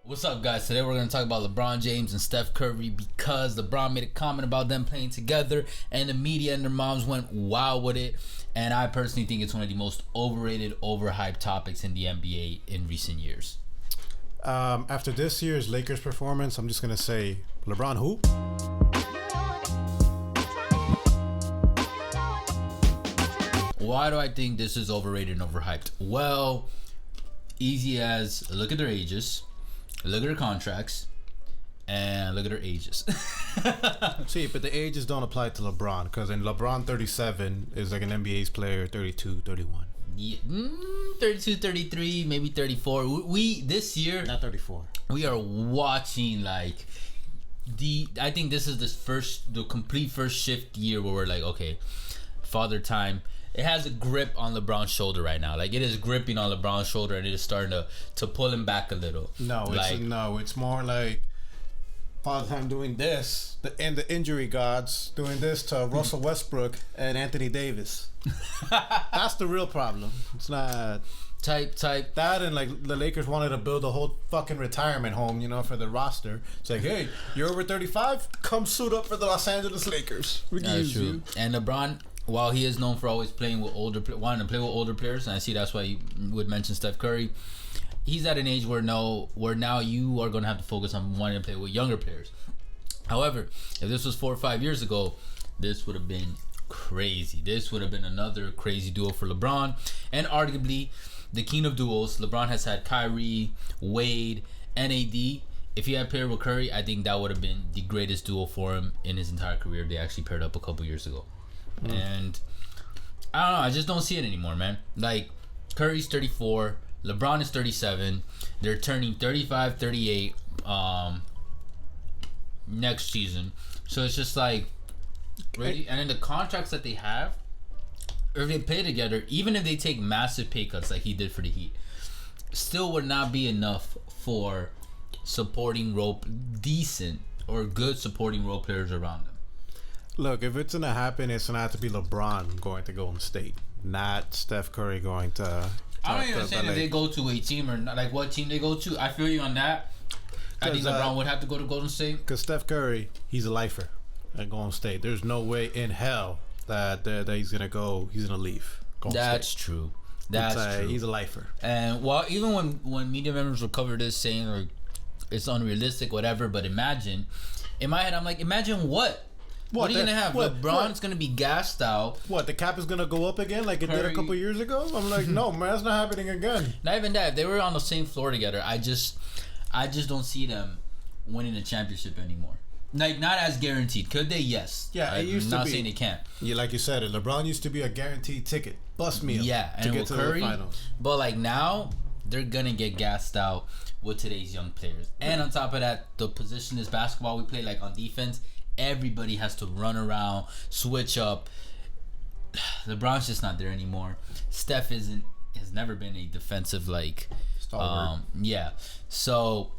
What's up, guys? Today we're going to talk about LeBron James and Steph Curry because LeBron made a comment about them playing together and the media and their moms went wild with it. And I personally think it's one of the most overrated, overhyped topics in the NBA in recent years. After this year's Lakers performance, I'm just going to say, LeBron who? Why do I think this is overrated and overhyped? Well, easy as look at their ages. Look at their contracts and look at their ages. See, but the ages don't apply to LeBron because in LeBron 37 is like an NBA's player 32, 31. Yeah, 32, 33, maybe 34. We this year, Not 34. we are watching like I think this is the complete first shift year where we're like, okay, father time. It has a grip on LeBron's shoulder right now. Like, it is gripping on LeBron's shoulder and it is starting to pull him back a little. It's more like Father Time doing this, and the injury gods doing this to Russell Westbrook and Anthony Davis. That's the real problem. It's not Type. that, and like the Lakers wanted to build a whole fucking retirement home, for the roster. It's like, hey, you're over 35, come suit up for the Los Angeles Lakers. We can use you. And LeBron, while he is known for always playing with wanting to play with older players, and I see that's why he would mention Steph Curry, he's at an age where now you are going to have to focus on wanting to play with younger players. However, if this was 4 or 5 years ago, this would have been crazy. This would have been another crazy duo for LeBron, and arguably the king of duos. LeBron has had Kyrie, Wade, and AD. If he had paired with Curry, I think that would have been the greatest duo for him in his entire career. They actually paired up a couple years ago. And I don't know, I just don't see it anymore, man. Like, Curry's 34, LeBron is 37. They're turning 35, 38 next season. So it's just like, really? And then the contracts that they have, or if they play together, even if they take massive pay cuts like he did for the Heat, still would not be enough for decent or good supporting role players around them. Look, if it's gonna happen, it's gonna have to be LeBron going to Golden State, not Steph Curry going to. I don't even say that they go to a team or not, like what team they go to. I feel you on that. I think LeBron would have to go to Golden State. Because Steph Curry, he's a lifer at Golden State. There's no way in hell that he's gonna go. He's gonna leave. That's true. That's true. He's a lifer. And even when media members will cover this saying or it's unrealistic, whatever. But imagine, in my head, I'm like, imagine what. What are you gonna have? LeBron's gonna be gassed out. What, the cap is gonna go up again like it did a couple years ago? I'm like, no, man, that's not happening again. Not even that. If they were on the same floor together, I just don't see them winning a championship anymore. Like, not as guaranteed. Could they? Yes. Yeah, it used to be. I'm not saying they can't. Yeah, like you said, LeBron used to be a guaranteed ticket, bus meal. Yeah, and to get with to Curry, the finals. But like now, they're gonna get gassed out with today's young players. And on top of that, the positionless basketball we play, like on defense, everybody has to run around, switch up. LeBron's just not there anymore. Steph has never been a defensive stalwart. Yeah. So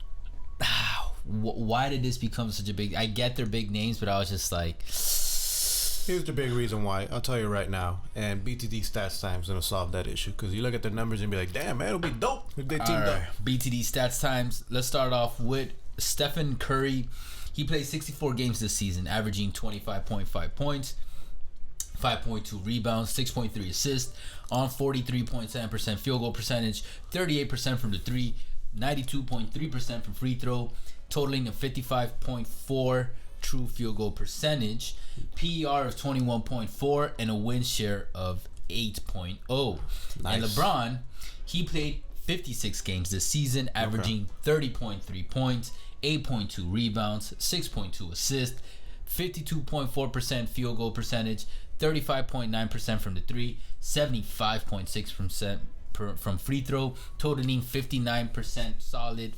why did this become such a big? I get they're big names, but I was just like, here's the big reason why. I'll tell you right now. And BTD Stats Time's gonna solve that issue because you look at their numbers and be like, damn, man, it'll be dope if they teamed up. BTD Stats Times. Let's start off with Stephen Curry. He played 64 games this season, averaging 25.5 points, 5.2 rebounds, 6.3 assists, on 43.7% field goal percentage, 38% from the three, 92.3% from free throw, totaling a 55.4 true field goal percentage, PER of 21.4, and a win share of 8.0. Nice. And LeBron, he played 56 games this season, averaging 30.3 points, 8.2 rebounds, 6.2 assists, 52.4% field goal percentage, 35.9% from the three, 75.6% from free throw, totaling 59% solid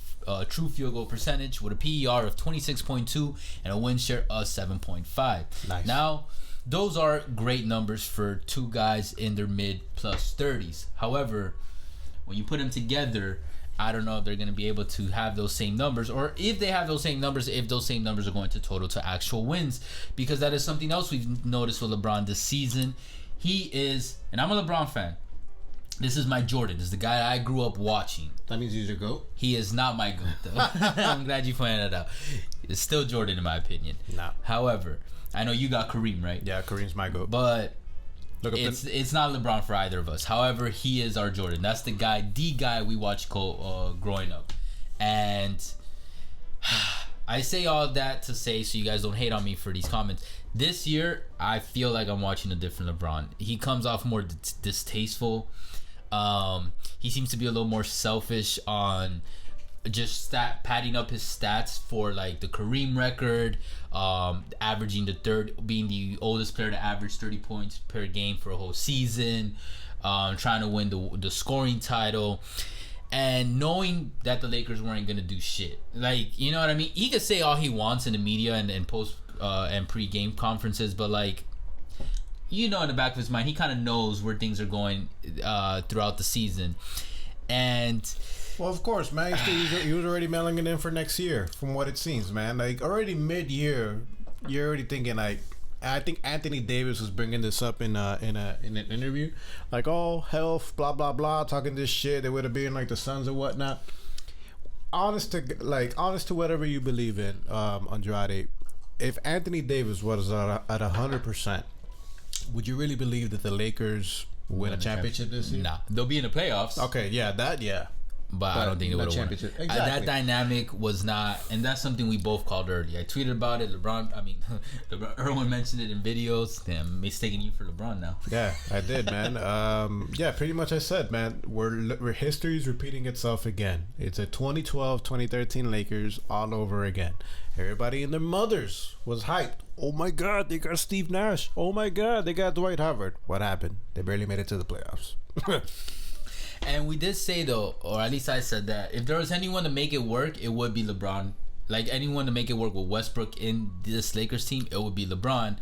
true field goal percentage with a PER of 26.2 and a win share of 7.5. Nice. Now, those are great numbers for two guys in their mid plus 30s. However, when you put them together, I don't know if they're going to be able to have those same numbers, or if they have those same numbers, if those same numbers are going to total to actual wins, because that is something else we've noticed with LeBron this season. He is, and I'm a LeBron fan, This is my Jordan. This is the guy I grew up watching. That means he's your GOAT? He is not my GOAT, though. I'm glad you pointed that out. It's still Jordan, in my opinion. Nah. However, I know you got Kareem, right? Yeah, Kareem's my GOAT. But it's not LeBron for either of us. However, he is our Jordan. That's the guy we watched growing up. And I say all that to say, so you guys don't hate on me for these comments. This year, I feel like I'm watching a different LeBron. He comes off more distasteful. He seems to be a little more selfish on just padding up his stats for like the Kareem record, averaging being the oldest player to average 30 points per game for a whole season, trying to win the scoring title, and knowing that the Lakers weren't gonna do shit. Like, you know what I mean? He could say all he wants in the media and post and pre-game conferences, but like, you know, in the back of his mind, he kind of knows where things are going throughout the season. And well, of course, man, he was already mailing it in for next year, from what it seems, man. Like, already mid-year, you're already thinking, like, I think Anthony Davis was bringing this up in an interview, like, oh, health, blah blah blah, talking this shit. They would have been like the Suns and whatnot. Honest to whatever you believe in, Andrade. If Anthony Davis was at 100%, would you really believe that the Lakers win a championship this year? Nah, they'll be in the playoffs. Okay, yeah, But I don't think it would have won. Exactly. That dynamic was not, and that's something we both called early. I tweeted about it. Erwin mentioned it in videos. Damn, I'm mistaking you for LeBron now. Yeah, I did, man. Yeah, pretty much I said, man, we're history's repeating itself again. It's a 2012-2013 Lakers all over again. Everybody and their mothers was hyped. Oh my God, they got Steve Nash. Oh my God, they got Dwight Howard. What happened? They barely made it to the playoffs. And we did say, though, or at least I said that, if there was anyone to make it work, it would be LeBron. Like, anyone to make it work with Westbrook in this Lakers team, it would be LeBron.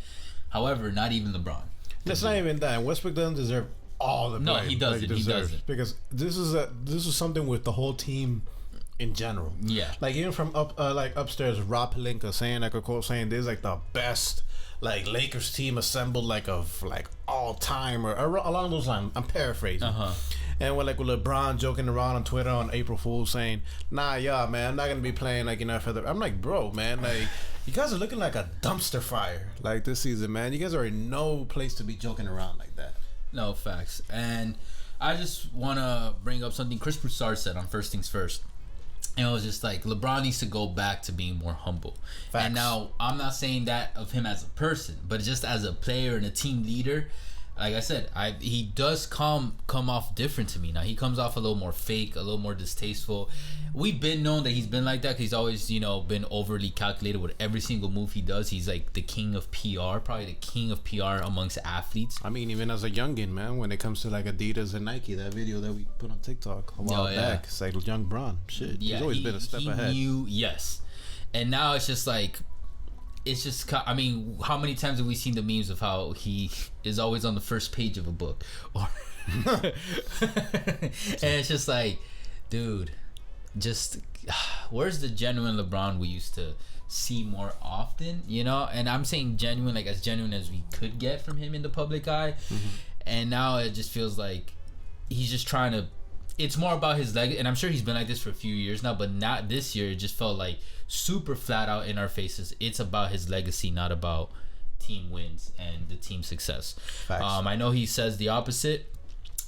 However, not even LeBron. It's not even that. Westbrook doesn't deserve all the blame. No, he doesn't. He doesn't. Because this is something with the whole team in general. Yeah. Like, even from upstairs, Rob Pelinka saying, like, a quote saying, this is like the best like Lakers team assembled of all time or along those lines. I'm paraphrasing. And with LeBron joking around on Twitter on April Fool's saying, nah, yeah, man, I'm not gonna be playing for the. I'm like, bro, man, you guys are looking like a dumpster fire this season, man. You guys are in no place to be joking around like that. No, facts. And I just wanna bring up something Chris Broussard said on First Things First. And it was just like, LeBron needs to go back to being more humble. Facts. And now, I'm not saying that of him as a person, but just as a player and a team leader. Like I said, he does come off different to me. Now, he comes off a little more fake, a little more distasteful. We've been known that he's been like that because he's always, been overly calculated with every single move he does. He's like the king of PR, probably the king of PR amongst athletes. I mean, even as a youngin, man, when it comes to Adidas and Nike, that video that we put on TikTok a while back, it's like young Bron. Shit, he's always been a step ahead. Yes. And now it's just like, how many times have we seen the memes of how he is always on the first page of a book? And it's just like, dude, where's the genuine LeBron we used to see more often, And I'm saying genuine, as genuine as we could get from him in the public eye. And now it just feels like he's just trying to, it's more about his leg, and I'm sure he's been like this for a few years now, but not this year. It just felt like super flat out in our faces. It's about his legacy, not about team wins and the team success. I know he says the opposite,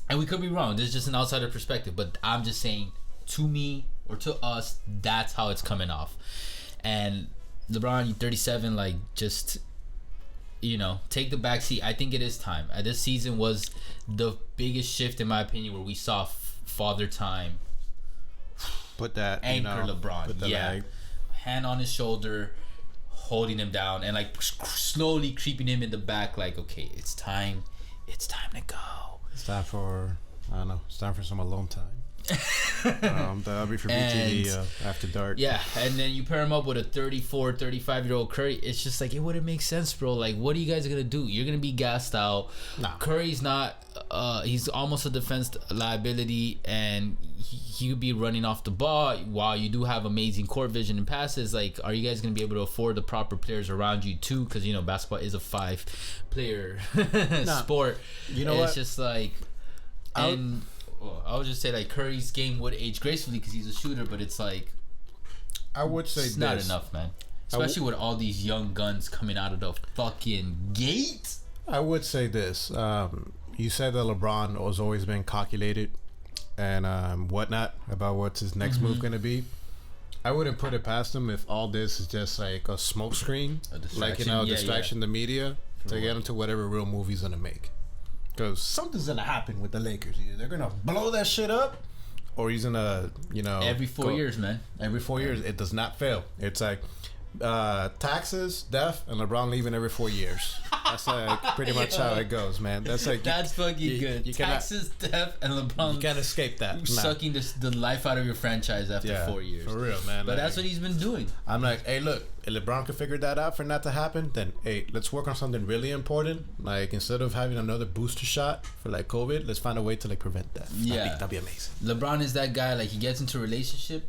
and we could be wrong. This is just an outsider perspective, but I'm just saying, to me or to us, that's how it's coming off. And LeBron, 37, take the back seat. I think it is time. This season was the biggest shift, in my opinion, where we saw father time. Put that anchor LeBron. Hand on his shoulder, holding him down, and slowly creeping him in the back. Okay, it's time to go. It's time for some alone time. That'll be for BTV after dark. Yeah, and then you pair him up with a 34, 35-year-old Curry. It's just it wouldn't make sense, bro. What are you guys gonna do? You're gonna be gassed out. Nah. Curry's not. He's almost a defense liability, and he could be running off the ball. While you do have amazing court vision and passes, are you guys gonna be able to afford the proper players around you too? Because basketball is a 5-player sport. You know what? It's just Well, I would just say like Curry's game would age gracefully because he's a shooter, but it's like I would say it's not enough, man. Especially with all these young guns coming out of the fucking gate. I would say this. You said that LeBron has always been calculated and whatnot about what's his next move going to be. I wouldn't put it past him if all this is just like a smokescreen, like, distraction the media to get him to whatever real move he's going to make. Because something's going to happen with the Lakers. Either they're going to blow that shit up or he's going to, Every 4 years, man. Every 4 years. It does not fail. It's like taxes, death, and LeBron leaving every 4 years. That's like pretty much how it goes, man. That's like that's fucking good. You Taxes, death, and LeBron. You can't escape that. Sucking the life out of your franchise after 4 years. For real, man. But that's what he's been doing. I'm like, hey, look, if LeBron could figure that out for that to happen, then hey, let's work on something really important. Like instead of having another booster shot for like COVID, let's find a way to like prevent that. That'd be amazing. LeBron is that guy. Like he gets into a relationship,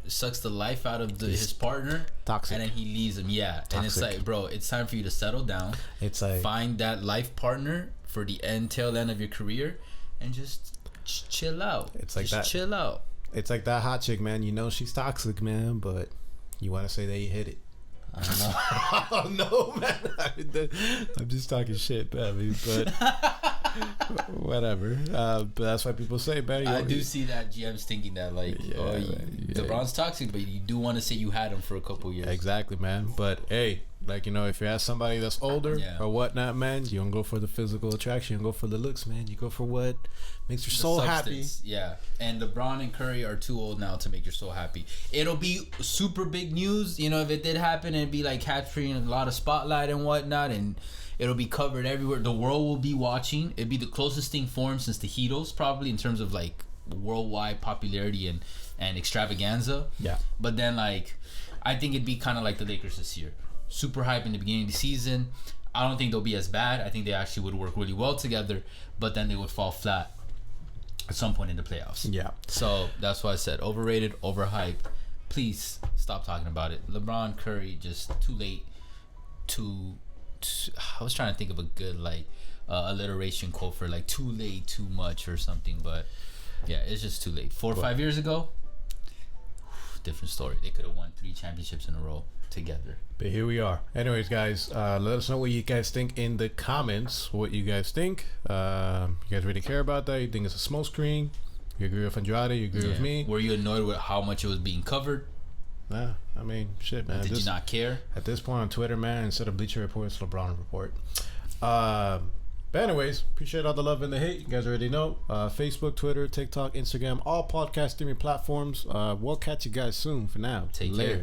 sucks the life out of his partner, toxic, and then he leaves him. Toxic. And it's like, bro, it's time for you to settle down. It's like find that life partner for the tail end of your career, and just chill out. It's like just chill out. It's like that hot chick, man. You know she's toxic, man, but you want to say that you hit it. I don't know. Oh no, man. I'm just talking shit, baby, but whatever. But that's why people say, man. I do see that GM's thinking that, like, LeBron's toxic, but you do want to say you had him for a couple years. Exactly, man. But hey, like, if you ask somebody that's older or whatnot, man, you don't go for the physical attraction. You don't go for the looks, man. You go for what makes your soul happy. Yeah. And LeBron and Curry are too old now to make your soul happy. It'll be super big news, if it did happen, and it'd be like capturing a lot of spotlight and whatnot, and it'll be covered everywhere. The world will be watching. It'd be the closest thing for him since the Heatles, probably, in terms of like worldwide popularity and extravaganza. Yeah. But then, like, I think it'd be kind of like the Lakers this year. Super hype in the beginning of the season. I don't think they'll be as bad. I think they actually would work really well together, but then they would fall flat at some point in the playoffs. Yeah. So that's why I said overrated, overhyped. Please stop talking about it. LeBron, Curry, just too late. I was trying to think of a good like alliteration quote for like too late, too much or something, but yeah, it's just too late. 4 or 5 years ago, different story. They could have won 3 championships in a row together. But here we are. Anyways, guys, let us know what you guys think in the comments. What you guys think. You guys really care about that? You think it's a smokescreen? You agree with Andrade? You agree with me? Were you annoyed with how much it was being covered? Nah, I mean, shit, man. Did you not care? At this point on Twitter, man, instead of Bleacher Report, it's LeBron Report. But anyways, appreciate all the love and the hate. You guys already know. Facebook, Twitter, TikTok, Instagram, all podcast streaming platforms. We'll catch you guys soon. For now, take care.